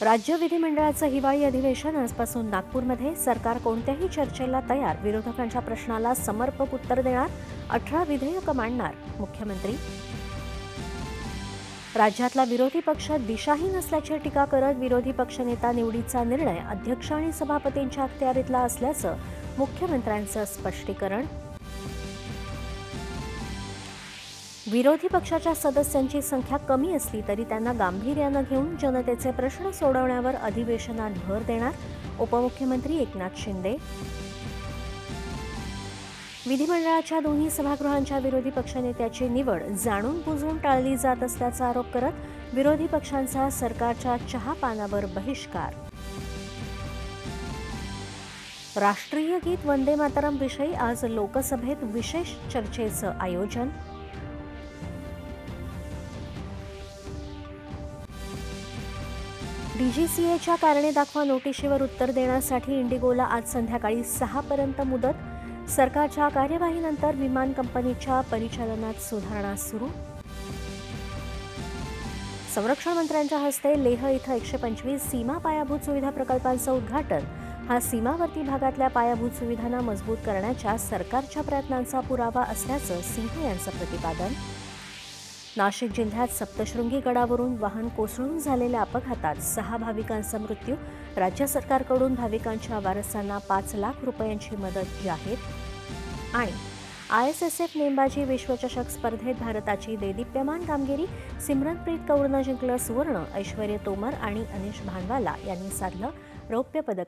राज्य विधिमंडळाचं हिवाळी अधिवेशन आजपासून नागपूरमध्ये. सरकार कोणत्याही चर्चेला तयार, विरोधकांच्या प्रश्नाला समर्पक उत्तर देणार, 18 विधेयकं मांडणार मुख्यमंत्री. राज्यातला विरोधी पक्ष दिशाहीन असल्याची टीका करत विरोधी पक्षनेता निवडीचा निर्णय अध्यक्ष आणि सभापतींच्या अखत्यारीतला असल्याचं मुख्यमंत्र्यांचं स्पष्टीकरण. विरोधी पक्षाच्या सदस्यांची संख्या कमी असली तरी त्यांना गांभीर्यानं घेऊन जनतेचे प्रश्न सोडवण्यावर अधिवेशनात भर देणार उपमुख्यमंत्री एकनाथ शिंदे. विधिमंडळाच्या दोन्ही सभागृहांच्या विरोधी पक्षनेत्याची निवड जाणून बुजून टाळली जात असल्याचा आरोप करत विरोधी पक्षांचा सरकारच्या चहापानावर बहिष्कार. राष्ट्रीय गीत वंदे मातरम विषयी आज लोकसभेत विशेष चर्चेचं आयोजन. डीजीसीएच्या कारणे दाखवा नोटिशीवर उत्तर देण्यासाठी इंडिगोला आज संध्याकाळी 6 पर्यंत मुदत. सरकारच्या कार्यवाहीनंतर विमान कंपनीच्या परिचालनात सुधारणा सुरू. संरक्षण मंत्र्यांच्या हस्ते लेह इथं 125 सीमा पायाभूत सुविधा प्रकल्पांचं उद्घाटन. हा सीमावर्ती भागातल्या पायाभूत सुविधांना मजबूत करण्याच्या सरकारच्या प्रयत्नांचा पुरावा असल्याचं सिंह यांचं प्रतिपादन. नाशिक जिल्ह्यात सप्तशृंगी गडावरून वाहन कोसळून झालेल्या अपघातात 6 भाविकांचा मृत्यू. राज्य सरकारकडून भाविकांच्या वारसांना 5 लाख रुपयांची मदत जाहीर. आणि ISSF नेमबाजी विश्वचषक स्पर्धेत भारताची देदीप्यमान कामगिरी. सिमरनप्रीत कौरनं जिंकलं सुवर्ण. ऐश्वर्य तोमर आणि अनिश भानवाला यांनी साधलं रौप्य पदक.